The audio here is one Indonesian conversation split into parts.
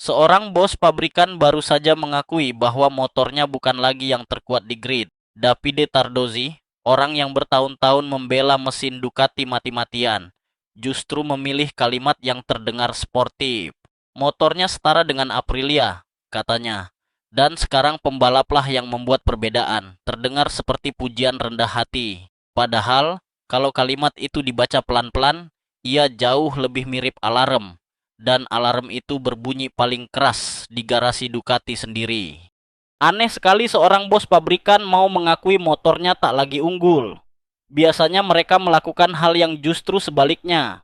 Seorang bos pabrikan baru saja mengakui bahwa motornya bukan lagi yang terkuat di grid. Davide Tardozzi, orang yang bertahun-tahun membela mesin Ducati mati-matian, justru memilih kalimat yang terdengar sportif. Motornya setara dengan Aprilia, katanya. Dan sekarang pembalaplah yang membuat perbedaan. Terdengar seperti pujian rendah hati. Padahal, kalau kalimat itu dibaca pelan-pelan, ia jauh lebih mirip alarm. Dan alarm itu berbunyi paling keras di garasi Ducati sendiri. Aneh sekali seorang bos pabrikan mau mengakui motornya tak lagi unggul. Biasanya mereka melakukan hal yang justru sebaliknya.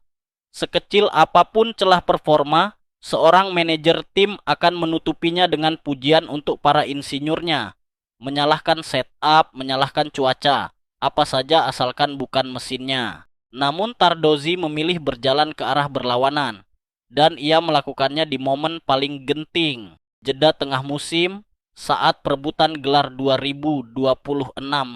Sekecil apapun celah performa, seorang manajer tim akan menutupinya dengan pujian untuk para insinyurnya. Menyalahkan setup, menyalahkan cuaca, apa saja asalkan bukan mesinnya. Namun Tardozzi memilih berjalan ke arah berlawanan. Dan ia melakukannya di momen paling genting, jeda tengah musim, saat perebutan gelar 2026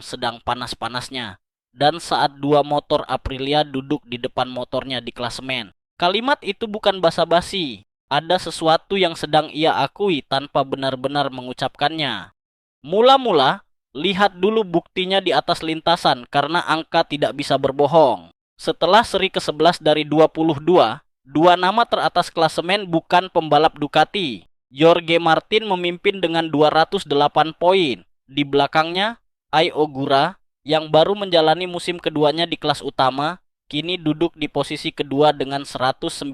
sedang panas-panasnya, dan saat dua motor Aprilia duduk di depan motornya di klasemen. Kalimat itu bukan basa-basi, ada sesuatu yang sedang ia akui tanpa benar-benar mengucapkannya. Mula-mula, lihat dulu buktinya di atas lintasan karena angka tidak bisa berbohong. Setelah seri ke-11 dari 22, dua nama teratas klasemen bukan pembalap Ducati. Jorge Martin memimpin dengan 208 poin. Di belakangnya, Ai Ogura yang baru menjalani musim keduanya di kelas utama, kini duduk di posisi kedua dengan 194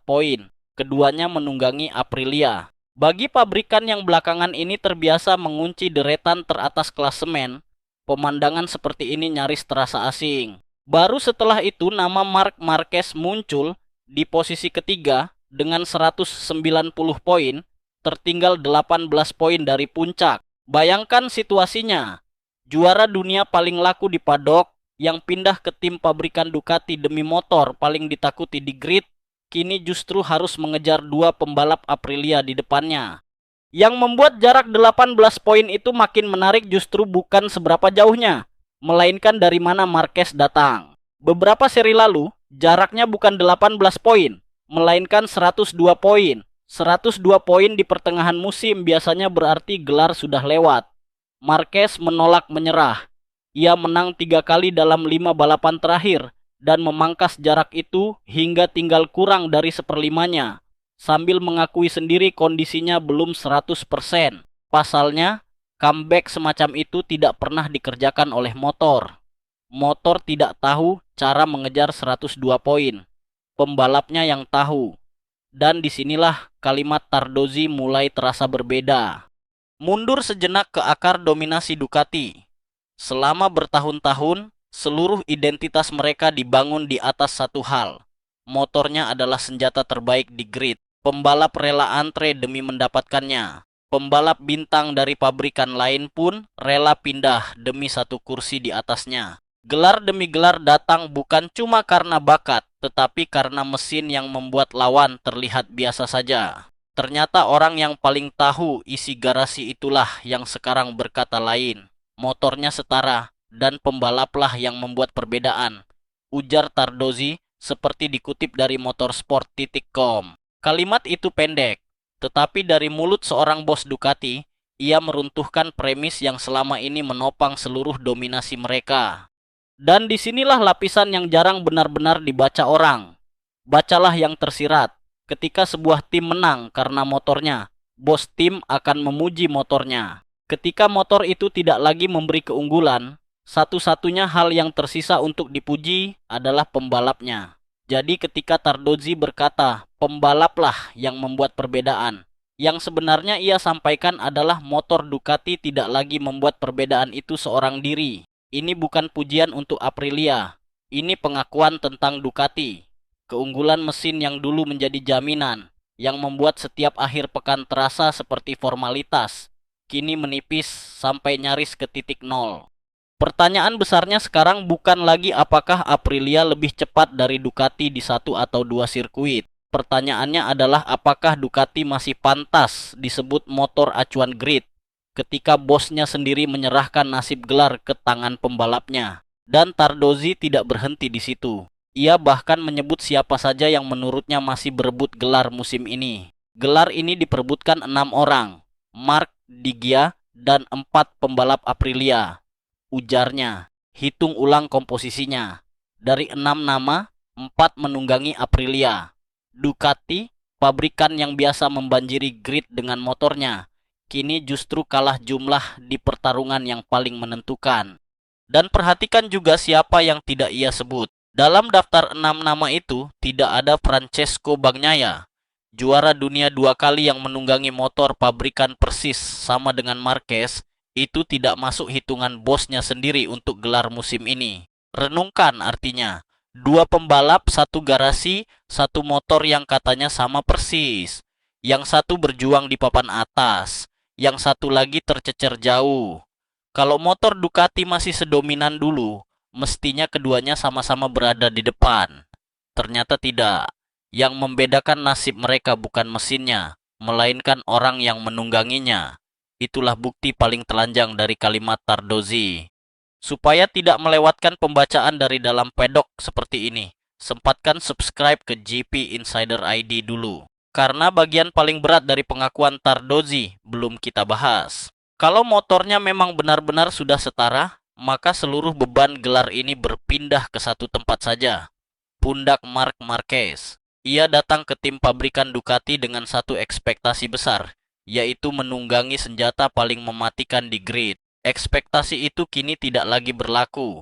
poin. Keduanya menunggangi Aprilia. Bagi pabrikan yang belakangan ini terbiasa mengunci deretan teratas klasemen, pemandangan seperti ini nyaris terasa asing. Baru setelah itu nama Marc Marquez muncul di posisi ketiga dengan 190 poin, tertinggal 18 poin dari puncak. Bayangkan situasinya, juara dunia paling laku di paddock yang pindah ke tim pabrikan Ducati demi motor paling ditakuti di grid, kini justru harus mengejar dua pembalap Aprilia di depannya. Yang membuat jarak 18 poin itu makin menarik justru bukan seberapa jauhnya, melainkan dari mana Marquez datang. Beberapa seri lalu, jaraknya bukan 18 poin, melainkan 102 poin. 102 poin di pertengahan musim biasanya berarti gelar sudah lewat. Marquez menolak menyerah. Ia menang 3 kali dalam 5 balapan terakhir dan memangkas jarak itu hingga tinggal kurang dari seperlimanya, sambil mengakui sendiri kondisinya belum 100%. Pasalnya, comeback semacam itu tidak pernah dikerjakan oleh motor. Motor tidak tahu cara mengejar 102 poin. Pembalapnya yang tahu. Dan disinilah kalimat Tardozzi mulai terasa berbeda. Mundur sejenak ke akar dominasi Ducati. Selama bertahun-tahun, seluruh identitas mereka dibangun di atas satu hal. Motornya adalah senjata terbaik di grid. Pembalap rela antre demi mendapatkannya. Pembalap bintang dari pabrikan lain pun rela pindah demi satu kursi di atasnya. Gelar demi gelar datang bukan cuma karena bakat, tetapi karena mesin yang membuat lawan terlihat biasa saja. Ternyata orang yang paling tahu isi garasi itulah yang sekarang berkata lain. Motornya setara, dan pembalaplah yang membuat perbedaan, ujar Tardozzi seperti dikutip dari motorsport.com. Kalimat itu pendek, tetapi dari mulut seorang bos Ducati, ia meruntuhkan premis yang selama ini menopang seluruh dominasi mereka. Dan disinilah lapisan yang jarang benar-benar dibaca orang. Bacalah yang tersirat. Ketika sebuah tim menang karena motornya, bos tim akan memuji motornya. Ketika motor itu tidak lagi memberi keunggulan, satu-satunya hal yang tersisa untuk dipuji adalah pembalapnya. Jadi ketika Tardozzi berkata, pembalaplah yang membuat perbedaan, yang sebenarnya ia sampaikan adalah motor Ducati tidak lagi membuat perbedaan itu seorang diri. Ini bukan pujian untuk Aprilia. Ini pengakuan tentang Ducati. Keunggulan mesin yang dulu menjadi jaminan, yang membuat setiap akhir pekan terasa seperti formalitas, kini menipis sampai nyaris ke titik nol. Pertanyaan besarnya sekarang bukan lagi apakah Aprilia lebih cepat dari Ducati di satu atau dua sirkuit. Pertanyaannya adalah apakah Ducati masih pantas disebut motor acuan grid ketika bosnya sendiri menyerahkan nasib gelar ke tangan pembalapnya. Dan Tardozzi tidak berhenti di situ. Ia bahkan menyebut siapa saja yang menurutnya masih berebut gelar musim ini. Gelar ini diperebutkan 6 orang, Marc Digia dan 4 pembalap Aprilia. Ujarnya, hitung ulang komposisinya. Dari 6 nama, 4 menunggangi Aprilia. Ducati, pabrikan yang biasa membanjiri grid dengan motornya, kini justru kalah jumlah di pertarungan yang paling menentukan. Dan perhatikan juga siapa yang tidak ia sebut. Dalam daftar 6 nama itu, tidak ada Francesco Bagnaia, juara dunia 2 kali yang menunggangi motor pabrikan persis sama dengan Marquez. Itu tidak masuk hitungan bosnya sendiri untuk gelar musim ini. Renungkan artinya, 2 pembalap, 1 garasi, 1 motor yang katanya sama persis. Yang satu berjuang di papan atas, yang satu lagi tercecer jauh. Kalau motor Ducati masih sedominan dulu, mestinya keduanya sama-sama berada di depan. Ternyata tidak. Yang membedakan nasib mereka bukan mesinnya, melainkan orang yang menungganginya. Itulah bukti paling telanjang dari kalimat Tardozzi. Supaya tidak melewatkan pembacaan dari dalam pedok seperti ini, sempatkan subscribe ke GP Insider ID dulu. Karena bagian paling berat dari pengakuan Tardozzi belum kita bahas. Kalau motornya memang benar-benar sudah setara, maka seluruh beban gelar ini berpindah ke satu tempat saja, pundak Marc Marquez. Ia datang ke tim pabrikan Ducati dengan satu ekspektasi besar, yaitu menunggangi senjata paling mematikan di grid. Ekspektasi itu kini tidak lagi berlaku.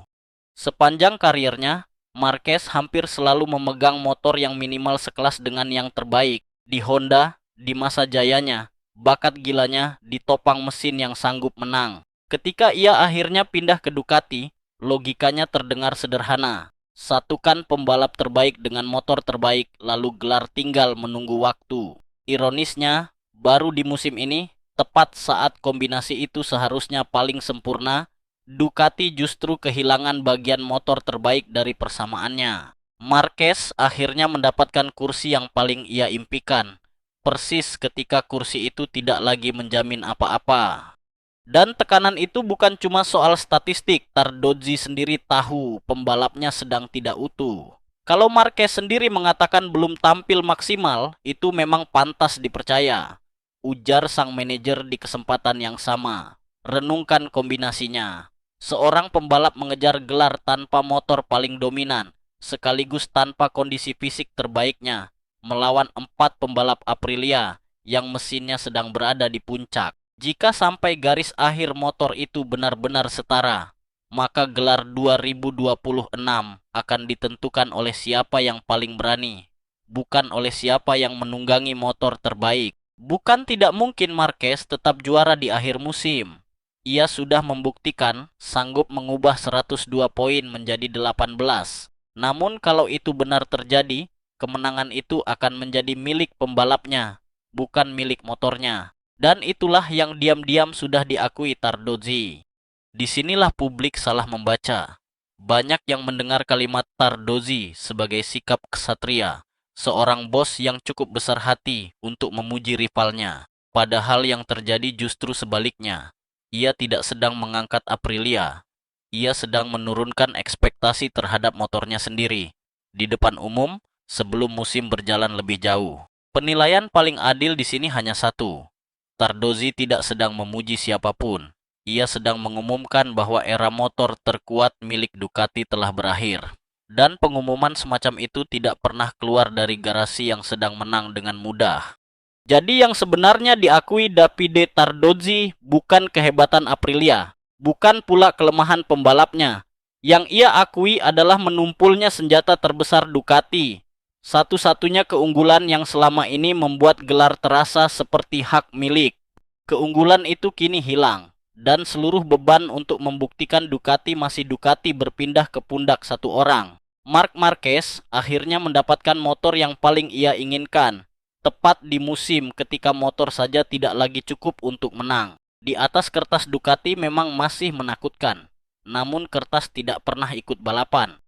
Sepanjang karirnya, Marquez hampir selalu memegang motor yang minimal sekelas dengan yang terbaik. Di Honda, di masa jayanya, bakat gilanya ditopang mesin yang sanggup menang. Ketika ia akhirnya pindah ke Ducati, logikanya terdengar sederhana. Satukan pembalap terbaik dengan motor terbaik, lalu gelar tinggal menunggu waktu. Ironisnya, baru di musim ini, tepat saat kombinasi itu seharusnya paling sempurna, Ducati justru kehilangan bagian motor terbaik dari persamaannya. Marquez akhirnya mendapatkan kursi yang paling ia impikan, persis ketika kursi itu tidak lagi menjamin apa-apa. Dan tekanan itu bukan cuma soal statistik. Tardozzi sendiri tahu pembalapnya sedang tidak utuh. Kalau Marquez sendiri mengatakan belum tampil maksimal, itu memang pantas dipercaya, ujar sang manajer di kesempatan yang sama. Renungkan kombinasinya. Seorang pembalap mengejar gelar tanpa motor paling dominan, sekaligus tanpa kondisi fisik terbaiknya, melawan 4 pembalap Aprilia yang mesinnya sedang berada di puncak. Jika sampai garis akhir motor itu benar-benar setara, maka gelar 2026 akan ditentukan oleh siapa yang paling berani, bukan oleh siapa yang menunggangi motor terbaik. Bukan tidak mungkin Marquez tetap juara di akhir musim. Ia sudah membuktikan sanggup mengubah 102 poin menjadi 18. Namun kalau itu benar terjadi, kemenangan itu akan menjadi milik pembalapnya, bukan milik motornya. Dan itulah yang diam-diam sudah diakui Tardozzi. Disinilah publik salah membaca. Banyak yang mendengar kalimat Tardozzi sebagai sikap ksatria, seorang bos yang cukup besar hati untuk memuji rivalnya. Padahal yang terjadi justru sebaliknya. Ia tidak sedang mengangkat Aprilia. Ia sedang menurunkan ekspektasi terhadap motornya sendiri di depan umum sebelum musim berjalan lebih jauh. Penilaian paling adil di sini hanya satu. Tardozzi tidak sedang memuji siapapun. Ia sedang mengumumkan bahwa era motor terkuat milik Ducati telah berakhir. Dan pengumuman semacam itu tidak pernah keluar dari garasi yang sedang menang dengan mudah. Jadi yang sebenarnya diakui Davide Tardozzi bukan kehebatan Aprilia, bukan pula kelemahan pembalapnya. Yang ia akui adalah menumpulnya senjata terbesar Ducati. Satu-satunya keunggulan yang selama ini membuat gelar terasa seperti hak milik. Keunggulan itu kini hilang, dan seluruh beban untuk membuktikan Ducati masih Ducati berpindah ke pundak satu orang. Marc Marquez akhirnya mendapatkan motor yang paling ia inginkan, tepat di musim ketika motor saja tidak lagi cukup untuk menang. Di atas kertas Ducati memang masih menakutkan, namun kertas tidak pernah ikut balapan.